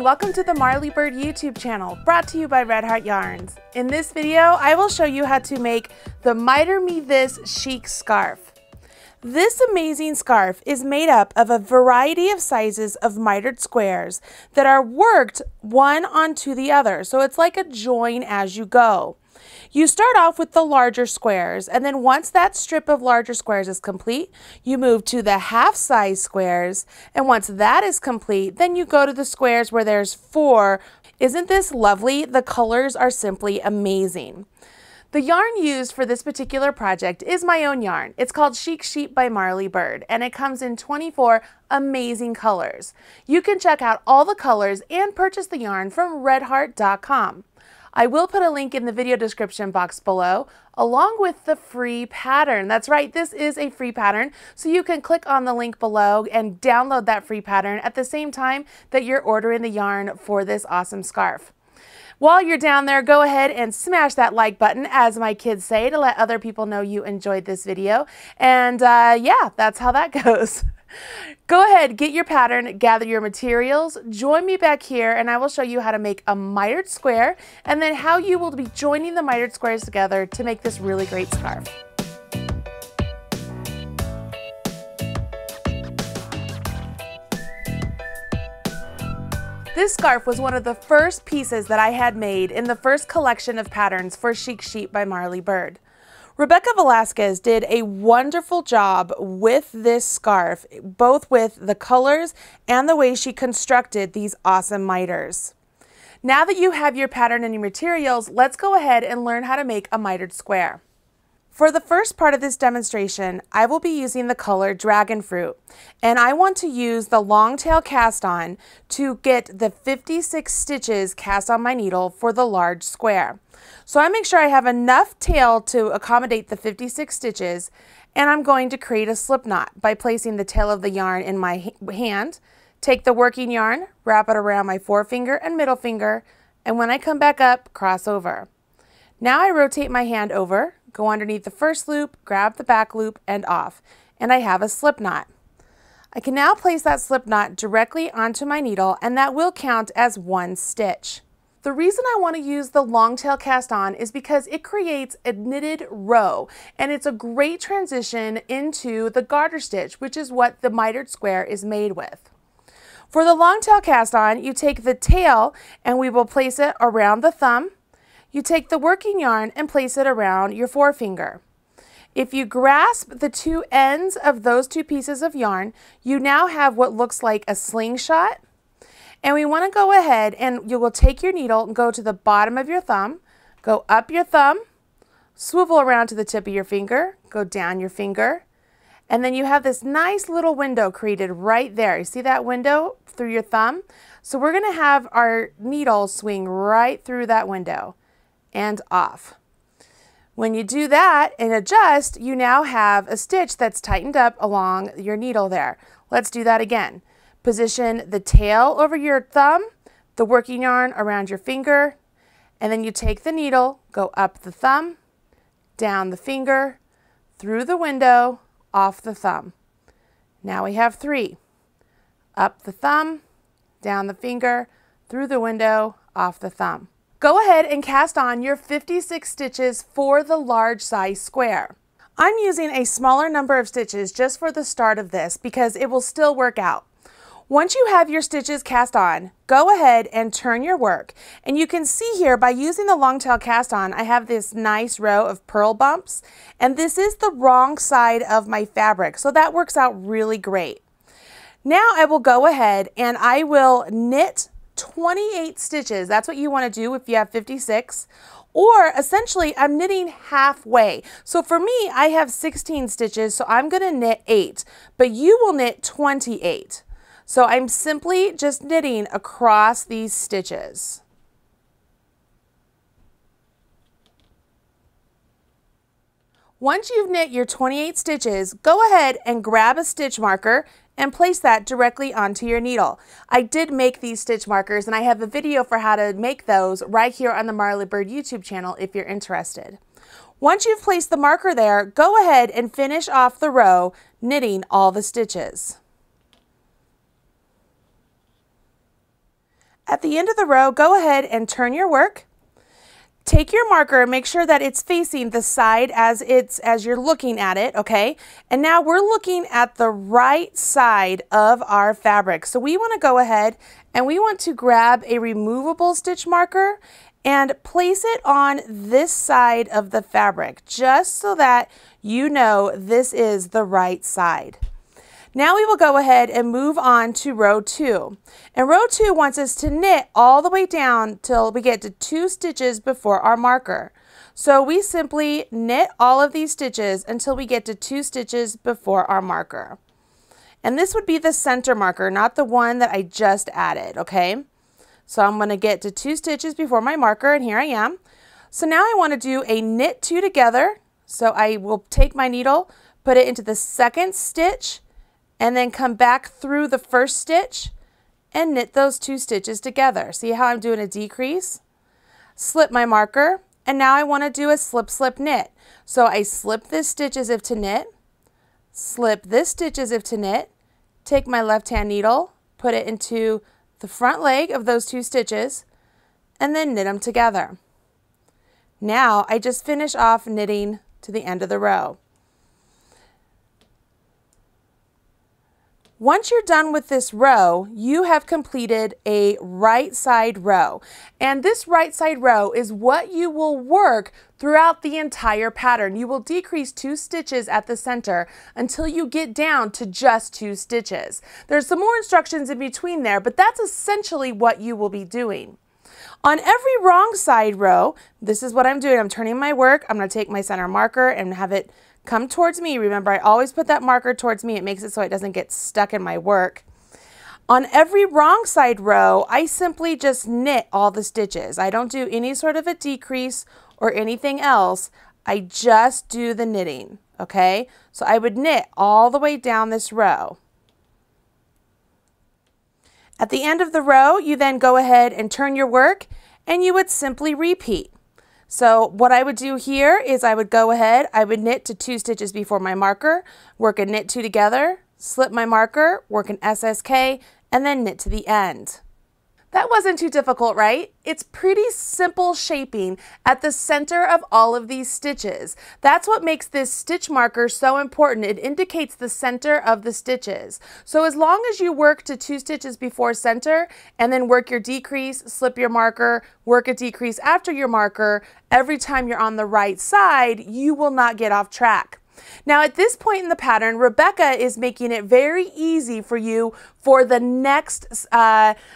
and welcome to the Marley Bird YouTube channel, brought to you by Red Heart Yarns. In this video, I will show you how to make the Miter Me This Chic scarf. This amazing scarf is made up of a variety of sizes of mitered squares that are worked one onto the other, so it's like a join as you go. You start off with the larger squares, and then once that strip of larger squares is complete, you move to the half size squares, and once that is complete, then you go to the squares where there's 4. Isn't this lovely? The colors are simply amazing. The yarn used for this particular project is my own yarn. It's called Chic Sheep by Marley Bird, and it comes in 24 amazing colors. You can check out all the colors and purchase the yarn from redheart.com. I will put a link in the video description box below, along with the free pattern. That's right, this is a free pattern, so you can click on the link below and download that free pattern at the same time that you're ordering the yarn for this awesome scarf. While you're down there, go ahead and smash that like button, as my kids say, to let other people know you enjoyed this video. And yeah, that's how that goes. Go ahead, get your pattern, gather your materials, join me back here, and I will show you how to make a mitered square, and then how you will be joining the mitered squares together to make this really great scarf. This scarf was one of the first pieces that I had made in the first collection of patterns for Chic Sheep by Marley Bird. Rebecca Velasquez did a wonderful job with this scarf, both with the colors and the way she constructed these awesome miters. Now that you have your pattern and your materials, let's go ahead and learn how to make a mitered square. For the first part of this demonstration, I will be using the color Dragon Fruit, and I want to use the Longtail Cast on to get the 56 stitches cast on my needle for the large square. So I make sure I have enough tail to accommodate the 56 stitches, and I'm going to create a slip knot by placing the tail of the yarn in my hand, take the working yarn, wrap it around my forefinger and middle finger, and when I come back up, cross over. Now I rotate my hand over, go underneath the first loop, grab the back loop, and off, and I have a slip knot. I can now place that slip knot directly onto my needle, and that will count as 1 stitch. The reason I want to use the Longtail Cast on is because it creates a knitted row, and it's a great transition into the garter stitch, which is what the mitered square is made with. For the Longtail Cast on, you take the tail and we will place it around the thumb. You take the working yarn and place it around your forefinger. If you grasp the 2 ends of those 2 pieces of yarn, you now have what looks like a slingshot. And we want to go ahead and you will take your needle and go to the bottom of your thumb, go up your thumb, swivel around to the tip of your finger, go down your finger, and then you have this nice little window created right there. You see that window through your thumb? So we're going to have our needle swing right through that window and off. When you do that and adjust, you now have a stitch that's tightened up along your needle there. Let's do that again. Position the tail over your thumb, the working yarn around your finger, and then you take the needle, go up the thumb, down the finger, through the window, off the thumb. Now we have 3. Up the thumb, down the finger, through the window, off the thumb. Go ahead and cast on your 56 stitches for the large size square. I'm using a smaller number of stitches just for the start of this because it will still work out. Once you have your stitches cast on, go ahead and turn your work. And you can see here by using the Longtail Cast on, I have this nice row of purl bumps, and this is the wrong side of my fabric, so that works out really great. Now I will go ahead and I will knit 28 stitches. That's what you want to do if you have 56. Or essentially I'm knitting halfway. So for me, I have 16 stitches, so I'm going to knit 8, but you will knit 28. So I'm simply just knitting across these stitches. Once you've knit your 28 stitches, go ahead and grab a stitch marker and place that directly onto your needle. I did make these stitch markers, and I have a video for how to make those right here on the Marley Bird YouTube channel if you're interested. Once you've placed the marker there, go ahead and finish off the row knitting all the stitches. At the end of the row, go ahead and turn your work. Take your marker and make sure that it's facing the side as you're looking at it, okay? And now we're looking at the right side of our fabric. So we want to go ahead and we want to grab a removable stitch marker and place it on this side of the fabric, just so that you know this is the right side. Now we will go ahead and move on to row 2. And row 2 wants us to knit all the way down till we get to 2 stitches before our marker. So we simply knit all of these stitches until we get to 2 stitches before our marker. And this would be the center marker, not the one that I just added, okay? So I'm going to get to 2 stitches before my marker, and here I am. So now I want to do a knit 2 together. So I will take my needle, put it into the second stitch, and then come back through the first stitch and knit those 2 stitches together. See how I'm doing a decrease? Slip my marker, and now I want to do a slip, slip, knit. So I slip this stitch as if to knit, slip this stitch as if to knit, take my left hand needle, put it into the front leg of those 2 stitches, and then knit them together. Now I just finish off knitting to the end of the row. Once you're done with this row, you have completed a right side row. And this right side row is what you will work throughout the entire pattern. You will decrease 2 stitches at the center until you get down to just 2 stitches. There's some more instructions in between there, but that's essentially what you will be doing. On every wrong side row, this is what I'm doing. I'm turning my work. I'm going to take my center marker and have it come towards me. Remember, I always put that marker towards me. It makes it so it doesn't get stuck in my work. On every wrong side row, I simply just knit all the stitches. I don't do any sort of a decrease or anything else. I just do the knitting, okay? So I would knit all the way down this row. At the end of the row, you then go ahead and turn your work, and you would simply repeat. So what I would do here is I would go ahead, I would knit to 2 stitches before my marker, work a knit 2 together, slip my marker, work an SSK, and then knit to the end. That wasn't too difficult, right? It's pretty simple shaping at the center of all of these stitches. That's what makes this stitch marker so important. It indicates the center of the stitches. So as long as you work to 2 stitches before center and then work your decrease, slip your marker, work a decrease after your marker, every time you're on the right side, you will not get off track. Now at this point in the pattern, Rebecca is making it very easy for you for the next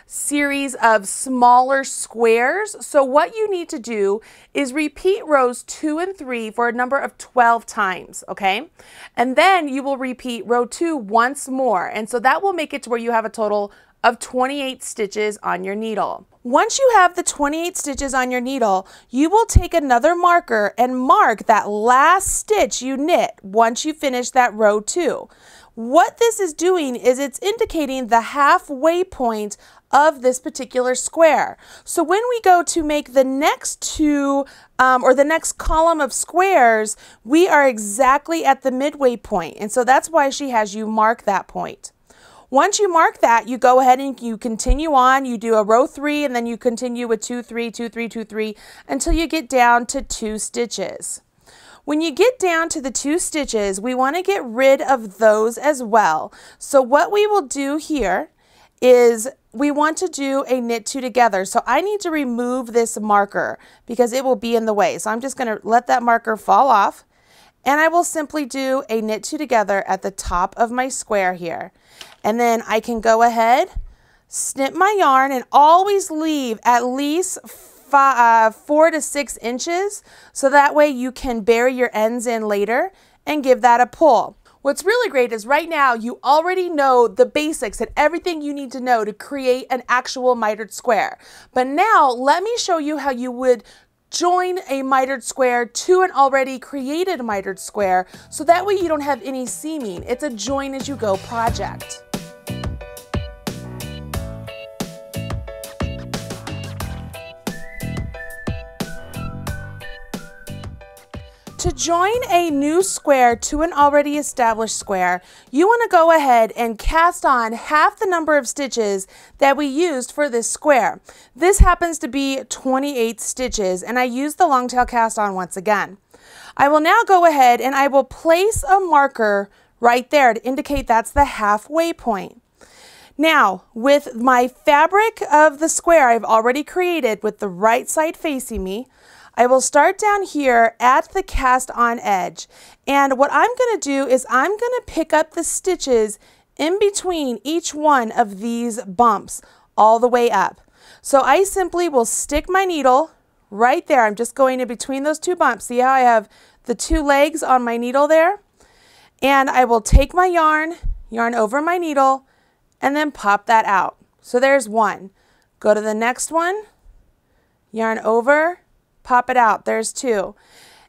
series of smaller squares. So what you need to do is repeat rows 2 and 3 for a number of 12 times, okay? And then you will repeat row 2 once more. And so that will make it to where you have a total of 28 stitches on your needle. Once you have the 28 stitches on your needle, you will take another marker and mark that last stitch you knit once you finish that row 2. What this is doing is it's indicating the halfway point of this particular square. So when we go to make the next 2 or the next column of squares, we are exactly at the midway point. And so that's why she has you mark that point. Once you mark that, you go ahead and you continue on. You do a row 3 and then you continue with 2, 3, 2, 3, 2, 3 until you get down to 2 stitches. When you get down to the 2 stitches, we want to get rid of those as well. So what we will do here is we want to do a knit 2 together. So I need to remove this marker because it will be in the way. So I'm just going to let that marker fall off. And I will simply do a knit 2 together at the top of my square here. And then I can go ahead, snip my yarn, and always leave at least 4 to 6 inches. So that way you can bury your ends in later and give that a pull. What's really great is right now you already know the basics and everything you need to know to create an actual mitered square. But now let me show you how you would join a mitered square to an already created mitered square, so that way you don't have any seaming. It's a join as you go project. to join a new square to an already established square, you want to go ahead and cast on half the number of stitches that we used for this square. This happens to be 28 stitches, and I used the Longtail Cast on once again. I will now go ahead and I will place a marker right there to indicate that's the halfway point. Now, with my fabric of the square I've already created with the right side facing me, I will start down here at the cast on edge. And what I'm going to do is I'm going to pick up the stitches in between each one of these bumps all the way up. So I simply will stick my needle right there. I'm just going in between those two bumps. See how I have the two legs on my needle there? And I will take my yarn over my needle, and then pop that out. So there's one. Go to the next one, yarn over, pop it out. There's two.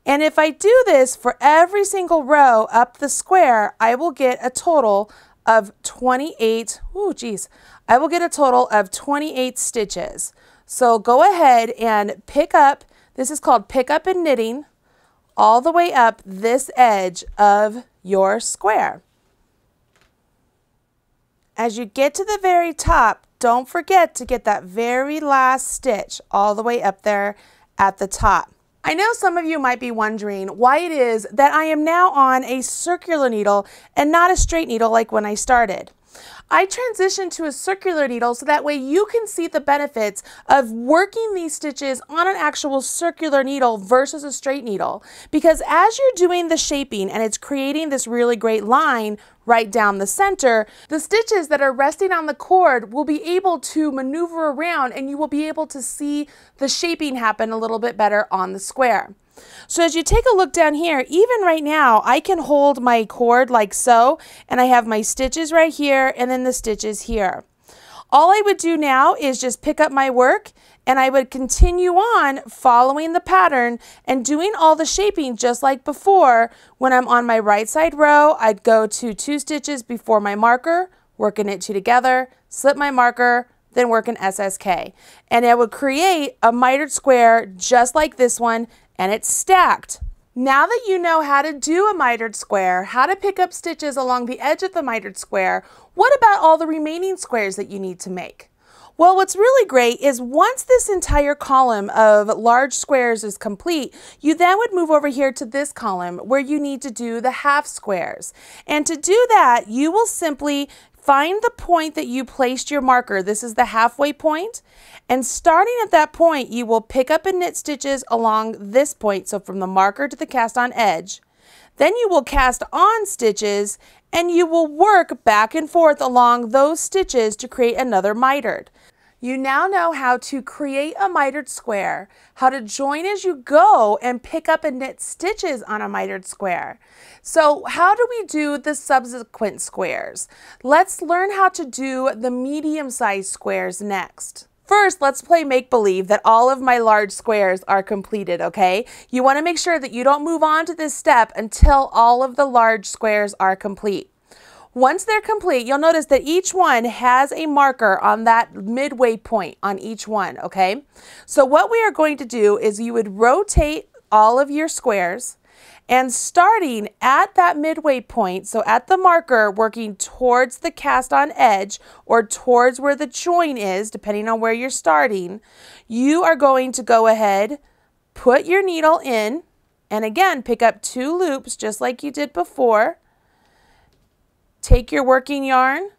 And if I do this for every single row up the square, I will get a total of 28. I will get a total of 28 stitches. So go ahead and pick up, this is called pick up and knitting, all the way up this edge of your square. As you get to the very top, don't forget to get that very last stitch all the way up there at the top. I know some of you might be wondering why it is that I am now on a circular needle and not a straight needle like when I started. I transitioned to a circular needle so that way you can see the benefits of working these stitches on an actual circular needle versus a straight needle. Because as you're doing the shaping and it's creating this really great line right down the center, the stitches that are resting on the cord will be able to maneuver around and you will be able to see the shaping happen a little bit better on the square. So as you take a look down here, even right now, I can hold my cord like so, and I have my stitches right here and then the stitches here. All I would do now is just pick up my work and I would continue on following the pattern and doing all the shaping just like before. When I'm on my right side row, I'd go to 2 stitches before my marker, work a knit 2 together, slip my marker, then work an SSK. And it would create a mitered square just like this one, and it's stacked. Now that you know how to do a mitered square, how to pick up stitches along the edge of the mitered square, what about all the remaining squares that you need to make? Well, what's really great is once this entire column of large squares is complete, you then would move over here to this column where you need to do the half squares. And to do that, you will simply find the point that you placed your marker. This is the halfway point. And starting at that point, you will pick up and knit stitches along this point. So from the marker to the cast on edge. Then you will cast on stitches and you will work back and forth along those stitches to create another mitered. You now know how to create a mitered square, how to join as you go and pick up and knit stitches on a mitered square. So how do we do the subsequent squares? Let's learn how to do the medium-sized squares next. First, let's play make-believe that all of my large squares are completed, okay? You want to make sure that you don't move on to this step until all of the large squares are complete. Once they're complete, you'll notice that each one has a marker on that midway point on each one, okay? So what we are going to do is you would rotate all of your squares, and starting at that midway point, so at the marker working towards the cast on edge or towards where the join is, depending on where you're starting, you are going to go ahead, put your needle in, and again, pick up 2 loops just like you did before. Take your working yarn,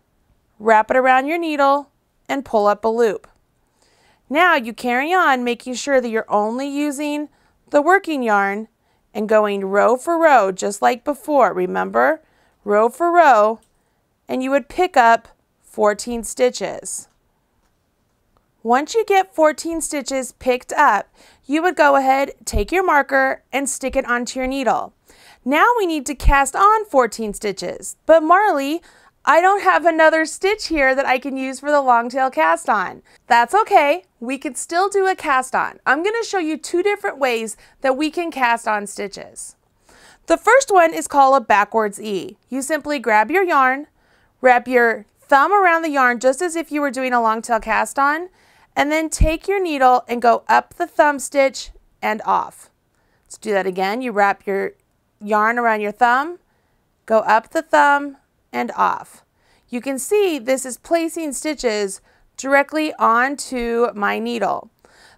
wrap it around your needle, and pull up a loop. Now you carry on making sure that you're only using the working yarn and going row for row just like before. Remember, row for row, and you would pick up 14 stitches. Once you get 14 stitches picked up, you would go ahead, take your marker, and stick it onto your needle. Now we need to cast on 14 stitches, but Marley, I don't have another stitch here that I can use for the Longtail cast on. That's okay, we could still do a cast on. I'm going to show you 2 different ways that we can cast on stitches. The first one is called a backwards E. You simply grab your yarn, wrap your thumb around the yarn just as if you were doing a Longtail cast on, and then take your needle and go up the thumb stitch and off. Let's do that again. You wrap your yarn around your thumb, go up the thumb and off. You can see this is placing stitches directly onto my needle.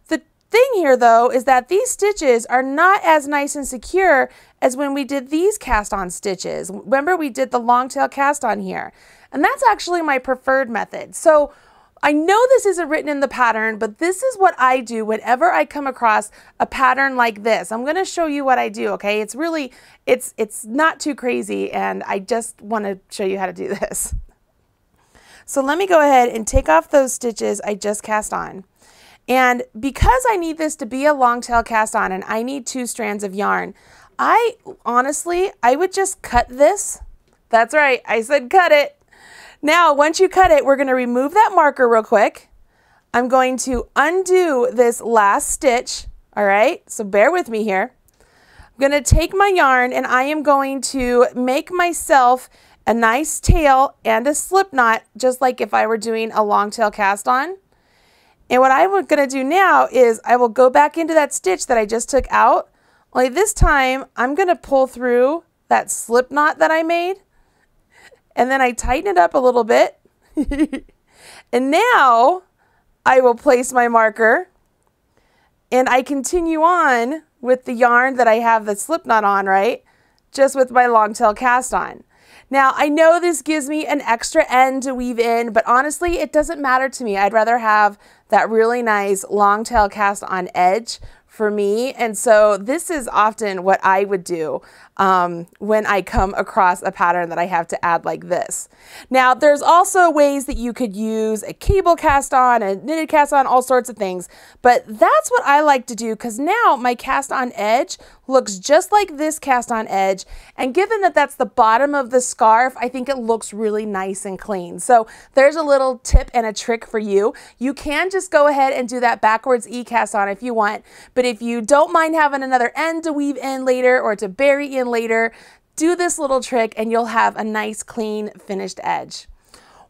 The thing here though is that these stitches are not as nice and secure as when we did these cast on stitches. Remember we did the Longtail cast on here, and that's actually my preferred method. So I know this isn't written in the pattern, but this is what I do whenever I come across a pattern like this. I'm going to show you what I do, okay? It's really, it's not too crazy, and I just want to show you how to do this. So let me go ahead and take off those stitches I just cast on. And because I need this to be a Longtail cast on and I need 2 strands of yarn, I would just cut this. That's right, I said cut it. Now, once you cut it, we're going to remove that marker real quick. I'm going to undo this last stitch, all right? So bear with me here. I'm going to take my yarn and I am going to make myself a nice tail and a slip knot, just like if I were doing a Longtail cast on. And what I'm going to do now is I will go back into that stitch that I just took out. Only this time, I'm going to pull through that slip knot that I made. And then I tighten it up a little bit. And now I will place my marker and I continue on with the yarn that I have the slip knot on, right? Just with my Longtail cast on. Now I know this gives me an extra end to weave in, but honestly it doesn't matter to me. I'd rather have that really nice Longtail cast on edge for me. And so this is often what I would do when I come across a pattern that I have to add like this. Now there's also ways that you could use a cable cast on, a knitted cast on, all sorts of things. But that's what I like to do because now my cast on edge looks just like this cast on edge. And given that that's the bottom of the scarf, I think it looks really nice and clean. So there's a little tip and a trick for you. You can just go ahead and do that backwards E-cast on if you want. But if you don't mind having another end to weave in later or to bury in later, do this little trick and you'll have a nice clean finished edge.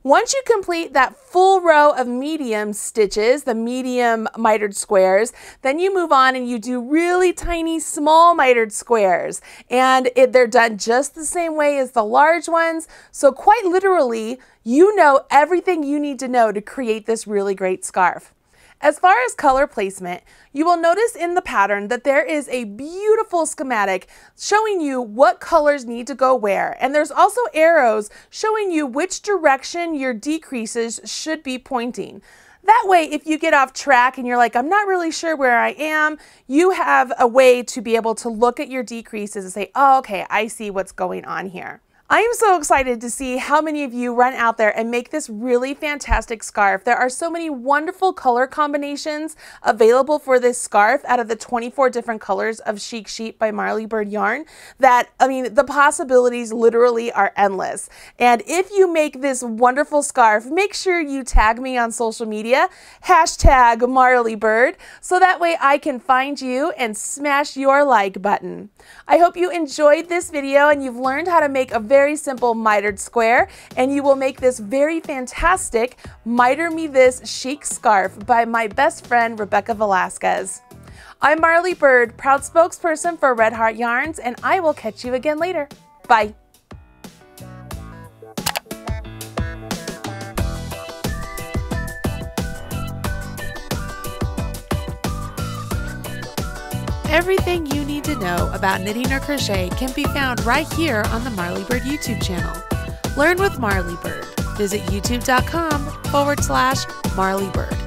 Once you complete that full row of medium stitches, the medium mitered squares, then you move on and you do really tiny small mitered squares. And they're done just the same way as the large ones. So quite literally, you know everything you need to know to create this really great scarf. As far as color placement, you will notice in the pattern that there is a beautiful schematic showing you what colors need to go where. And there's also arrows showing you which direction your decreases should be pointing. That way, if you get off track and you're like, I'm not really sure where I am, you have a way to be able to look at your decreases and say, oh, okay, I see what's going on here. I am so excited to see how many of you run out there and make this really fantastic scarf. There are so many wonderful color combinations available for this scarf out of the 24 different colors of Chic Sheet by Marly Bird yarn that, I mean, the possibilities literally are endless. And if you make this wonderful scarf, make sure you tag me on social media, hashtag Marly Bird, so that way I can find you and smash your like button. I hope you enjoyed this video and you've learned how to make a very simple mitered square, and you will make this very fantastic Miter Me This chic scarf by my best friend Rebecca Velasquez. I'm Marly Bird, proud spokesperson for Red Heart Yarns, and I will catch you again later. Bye. Everything you need to know about knitting or crochet can be found right here on the Marly Bird YouTube channel. Learn with Marly Bird. Visit youtube.com/Marly Bird.